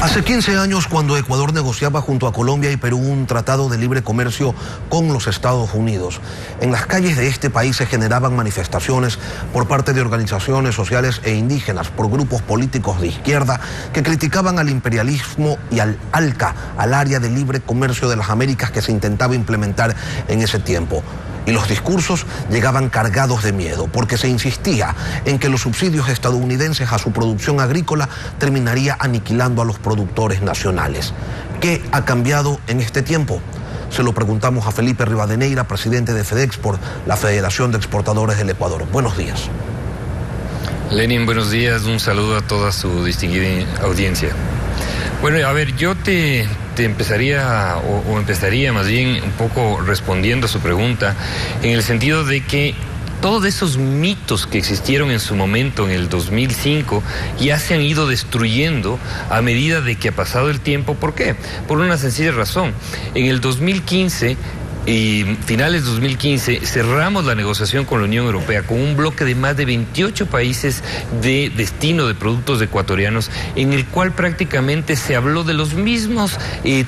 Hace 15 años, cuando Ecuador negociaba junto a Colombia y Perú un tratado de libre comercio con los Estados Unidos, en las calles de este país se generaban manifestaciones por parte de organizaciones sociales e indígenas, por grupos políticos de izquierda que criticaban al imperialismo y al ALCA, al Área de Libre Comercio de las Américas que se intentaba implementar en ese tiempo. Y los discursos llegaban cargados de miedo, porque se insistía en que los subsidios estadounidenses a su producción agrícola terminaría aniquilando a los productores nacionales. ¿Qué ha cambiado en este tiempo? Se lo preguntamos a Felipe Rivadeneira, presidente de FEDEXPORT, la Federación de Exportadores del Ecuador. Buenos días. Lenin, buenos días. Un saludo a toda su distinguida audiencia. Bueno, a ver, yo te empezaría, o empezaría más bien un poco respondiendo a su pregunta, en el sentido de que todos esos mitos que existieron en su momento, en el 2005, ya se han ido destruyendo a medida de que ha pasado el tiempo. ¿Por qué? Por una sencilla razón. En el 2015... y finales de 2015 cerramos la negociación con la Unión Europea con un bloque de más de 28 países de destino de productos ecuatorianos, en el cual prácticamente se habló de los mismos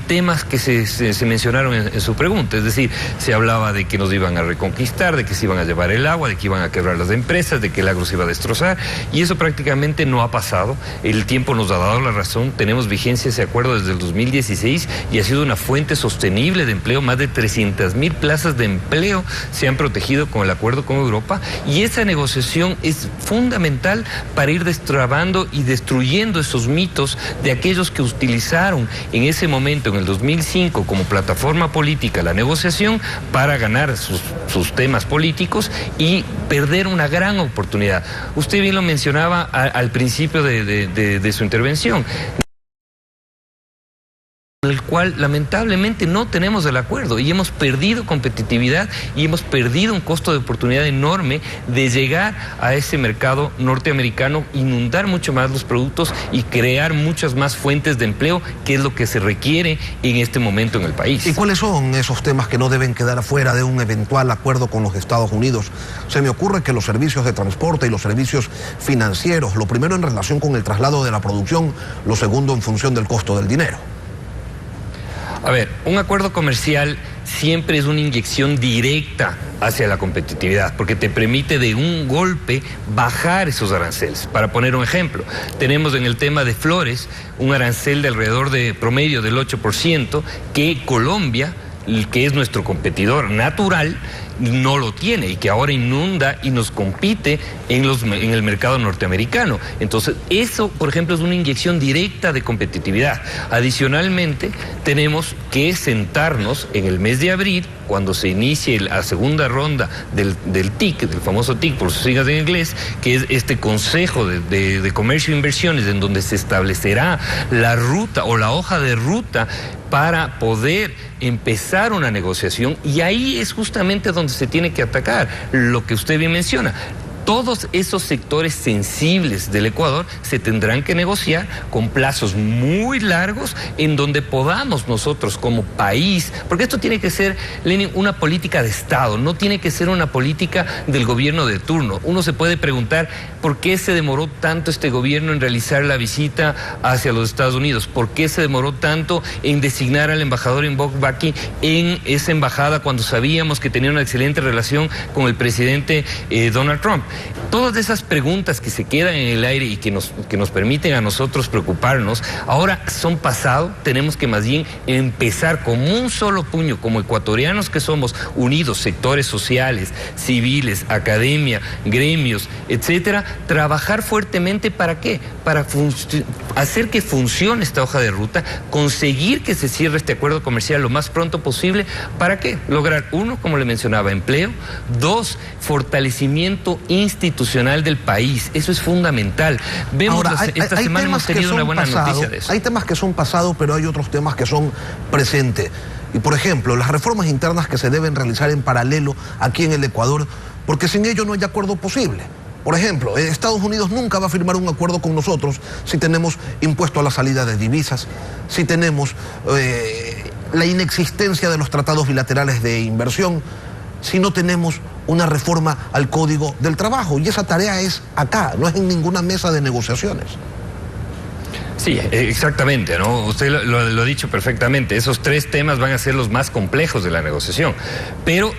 temas que se mencionaron en su pregunta. Es decir, se hablaba de que nos iban a reconquistar, de que se iban a llevar el agua, de que iban a quebrar las empresas, de que el agro se iba a destrozar, y eso prácticamente no ha pasado. El tiempo nos ha dado la razón. Tenemos vigencia ese acuerdo desde el 2016 y ha sido una fuente sostenible de empleo. Más de 300.000 plazas de empleo se han protegido con el acuerdo con Europa, y esa negociación es fundamental para ir destrabando y destruyendo esos mitos de aquellos que utilizaron en ese momento, en el 2005, como plataforma política la negociación para ganar sus temas políticos y perder una gran oportunidad. Usted bien lo mencionaba al principio de su intervención, el cual lamentablemente no tenemos el acuerdo, y hemos perdido competitividad y hemos perdido un costo de oportunidad enorme de llegar a ese mercado norteamericano, inundar mucho más los productos y crear muchas más fuentes de empleo, que es lo que se requiere en este momento en el país. ¿Y cuáles son esos temas que no deben quedar fuera de un eventual acuerdo con los Estados Unidos? Se me ocurre que los servicios de transporte y los servicios financieros, lo primero en relación con el traslado de la producción, lo segundo en función del costo del dinero. A ver, un acuerdo comercial siempre es una inyección directa hacia la competitividad, porque te permite de un golpe bajar esos aranceles. Para poner un ejemplo, tenemos en el tema de flores un arancel de alrededor de promedio del 8%, que Colombia, que es nuestro competidor natural, no lo tiene, y que ahora inunda y nos compite en el mercado norteamericano. Entonces, eso, por ejemplo, es una inyección directa de competitividad. Adicionalmente, tenemos que sentarnos en el mes de abril, cuando se inicie la segunda ronda del TIC, del famoso TIC, por sus siglas en inglés, que es este Consejo de Comercio e Inversiones, en donde se establecerá la ruta o la hoja de ruta para poder empezar una negociación, y ahí es justamente donde se tiene que atacar lo que usted bien menciona. Todos esos sectores sensibles del Ecuador se tendrán que negociar con plazos muy largos, en donde podamos nosotros como país, porque esto tiene que ser, Lenin, una política de Estado, no tiene que ser una política del gobierno de turno. Uno se puede preguntar por qué se demoró tanto este gobierno en realizar la visita hacia los Estados Unidos, por qué se demoró tanto en designar al embajador Mbeki en esa embajada cuando sabíamos que tenía una excelente relación con el presidente Donald Trump. Todas esas preguntas que se quedan en el aire y que nos permiten a nosotros preocuparnos, ahora son pasado. Tenemos que más bien empezar como un solo puño, como ecuatorianos que somos, unidos, sectores sociales, civiles, academia, gremios, etcétera, trabajar fuertemente. ¿Para qué? Para hacer que funcione esta hoja de ruta, conseguir que se cierre este acuerdo comercial lo más pronto posible. ¿Para qué? Lograr, uno, como le mencionaba, empleo; dos, fortalecimiento institucional del país. Eso es fundamental. Vemos ahora, esta semana hemos tenido una buena noticia de eso. Hay temas que son pasado, pero hay otros temas que son presente. Y por ejemplo, las reformas internas que se deben realizar en paralelo aquí en el Ecuador, porque sin ello no hay acuerdo posible. Por ejemplo, Estados Unidos nunca va a firmar un acuerdo con nosotros si tenemos impuesto a la salida de divisas, si tenemos la inexistencia de los tratados bilaterales de inversión, si no tenemos una reforma al Código del Trabajo. Y esa tarea es acá, no es en ninguna mesa de negociaciones. Sí, exactamente, ¿no? Usted lo ha dicho perfectamente. Esos tres temas van a ser los más complejos de la negociación. Pero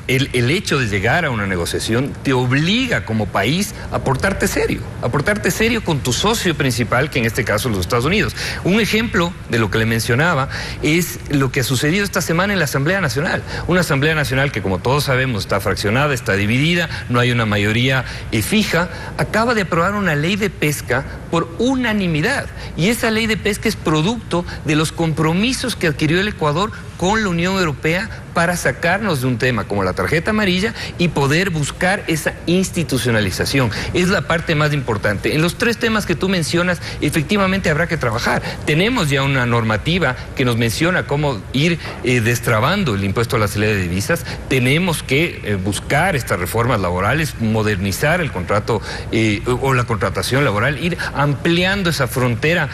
el hecho de llegar a una negociación te obliga como país a portarte serio con tu socio principal, que en este caso es los Estados Unidos. Un ejemplo de lo que le mencionaba es lo que ha sucedido esta semana en la Asamblea Nacional. Una Asamblea Nacional que, como todos sabemos, está fraccionada, está dividida, no hay una mayoría fija. Acaba de aprobar una ley de pesca por unanimidad. Y esa ley de pesca es producto de los compromisos que adquirió el Ecuador con la Unión Europea para sacarnos de un tema como la tarjeta amarilla y poder buscar esa institucionalización. Es la parte más importante. En los tres temas que tú mencionas, efectivamente habrá que trabajar. Tenemos ya una normativa que nos menciona cómo ir destrabando el impuesto a la salida de divisas. Tenemos que buscar estas reformas laborales, modernizar el contrato o la contratación laboral, ir ampliando esa frontera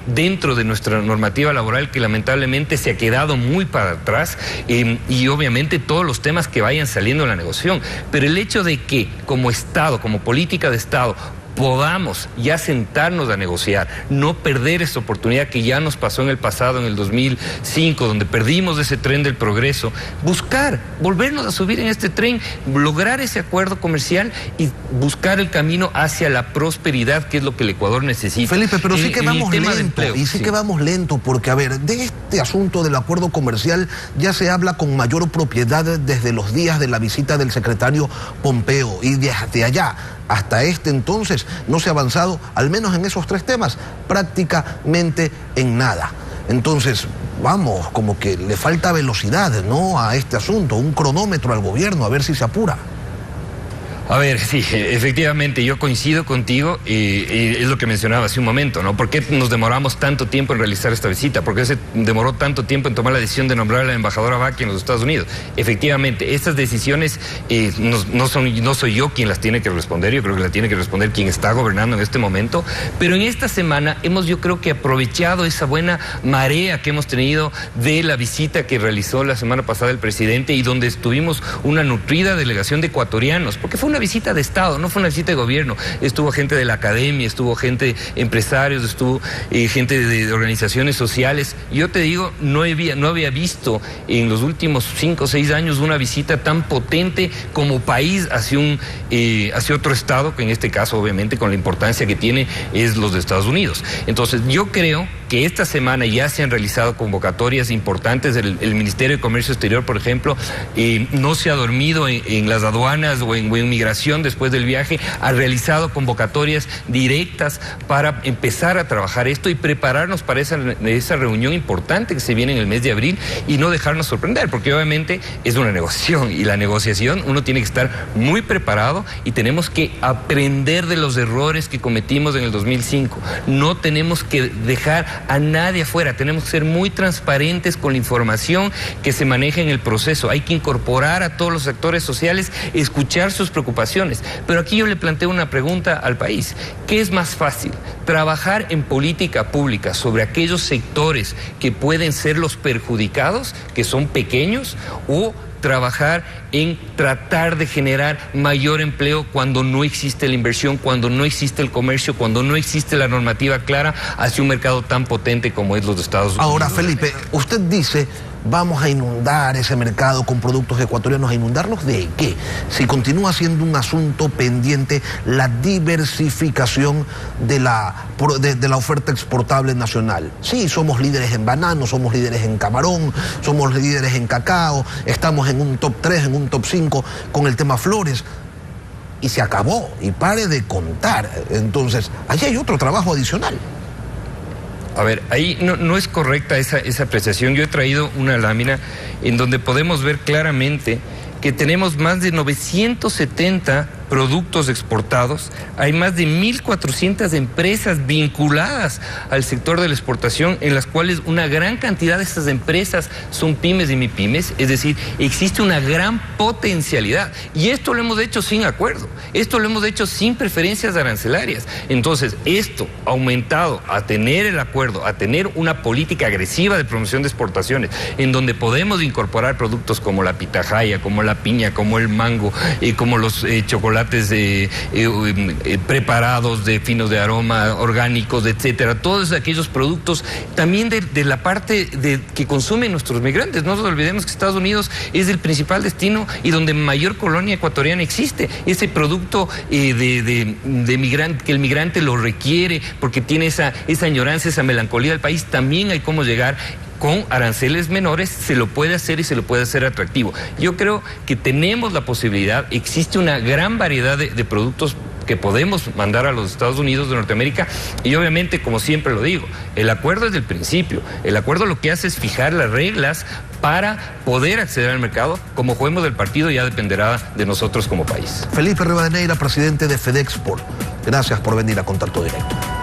dentro de nuestra normativa laboral, que lamentablemente se ha quedado muy para atrás, y obviamente todos los temas que vayan saliendo en la negociación. Pero el hecho de que como Estado, como política de Estado, podamos ya sentarnos a negociar, no perder esta oportunidad que ya nos pasó en el pasado, en el 2005, donde perdimos ese tren del progreso, buscar, volvernos a subir en este tren, lograr ese acuerdo comercial y buscar el camino hacia la prosperidad, que es lo que el Ecuador necesita. Felipe, pero sí que vamos lento, y sí que vamos lento, porque a ver, de este asunto del acuerdo comercial ya se habla con mayor propiedad desde los días de la visita del secretario Pompeo, y desde allá hasta este entonces no se ha avanzado, al menos en esos tres temas, prácticamente en nada. Entonces, vamos, como que le falta velocidad, ¿no?, a este asunto, un cronómetro al gobierno, a ver si se apura. A ver, sí, efectivamente, yo coincido contigo y es lo que mencionaba hace un momento, ¿no? ¿Por qué nos demoramos tanto tiempo en realizar esta visita? ¿Por qué se demoró tanto tiempo en tomar la decisión de nombrar a la embajadora Vaki en los Estados Unidos? Efectivamente, estas decisiones no soy yo quien las tiene que responder, yo creo que la tiene que responder quien está gobernando en este momento, pero en esta semana hemos, yo creo que, aprovechado esa buena marea que hemos tenido de la visita que realizó la semana pasada el presidente, y donde estuvimos una nutrida delegación de ecuatorianos, porque fue una visita de Estado, no fue una visita de gobierno. Estuvo gente de la academia, estuvo gente, empresarios, estuvo gente de organizaciones sociales. Yo te digo, no había visto en los últimos 5 o 6 años una visita tan potente como país hacia otro Estado, que en este caso, obviamente, con la importancia que tiene, es los de Estados Unidos. Entonces, yo creo que esta semana ya se han realizado convocatorias importantes. El Ministerio de Comercio Exterior, por ejemplo, no se ha dormido en las aduanas o en migración después del viaje, ha realizado convocatorias directas para empezar a trabajar esto y prepararnos para esa reunión importante que se viene en el mes de abril, y no dejarnos sorprender, porque obviamente es una negociación, y la negociación uno tiene que estar muy preparado y tenemos que aprender de los errores que cometimos en el 2005. No tenemos que dejar a nadie afuera, tenemos que ser muy transparentes con la información que se maneja en el proceso. Hay que incorporar a todos los sectores sociales, escuchar sus preocupaciones. Pero aquí yo le planteo una pregunta al país. ¿Qué es más fácil? ¿Trabajar en política pública sobre aquellos sectores que pueden ser los perjudicados, que son pequeños, o trabajar en tratar de generar mayor empleo cuando no existe la inversión, cuando no existe el comercio, cuando no existe la normativa clara hacia un mercado tan potente como es los de Estados Unidos? Ahora, Felipe, usted dice, vamos a inundar ese mercado con productos ecuatorianos. ¿A inundarlos de qué? Si continúa siendo un asunto pendiente la diversificación de la oferta exportable nacional. Sí, somos líderes en banano, somos líderes en camarón, somos líderes en cacao, estamos en un top 3, en un top 5 con el tema flores. Y se acabó, y pare de contar. Entonces, allí hay otro trabajo adicional. A ver, ahí no es correcta esa apreciación. Yo he traído una lámina en donde podemos ver claramente que tenemos más de 970 productos exportados, hay más de 1.400 empresas vinculadas al sector de la exportación, en las cuales una gran cantidad de estas empresas son pymes y mipymes, es decir, existe una gran potencialidad. Y esto lo hemos hecho sin acuerdo, esto lo hemos hecho sin preferencias arancelarias. Entonces, esto aumentado a tener el acuerdo, a tener una política agresiva de promoción de exportaciones, en donde podemos incorporar productos como la pitahaya, como la piña, como el mango, como los chocolates chocolates preparados de finos de aroma, orgánicos, etcétera, todos aquellos productos, también de la parte que consumen nuestros migrantes. No nos olvidemos que Estados Unidos es el principal destino y donde mayor colonia ecuatoriana existe. Ese producto de migrante, que el migrante lo requiere porque tiene esa añoranza, esa melancolía del país, también hay cómo llegar. Con aranceles menores se lo puede hacer y se lo puede hacer atractivo. Yo creo que tenemos la posibilidad, existe una gran variedad de productos que podemos mandar a los Estados Unidos de Norteamérica y obviamente, como siempre lo digo, el acuerdo es del principio. El acuerdo lo que hace es fijar las reglas para poder acceder al mercado. Como juguemos del partido ya dependerá de nosotros como país. Felipe Rivadeneira, presidente de FedExport, gracias por venir a Contacto Directo.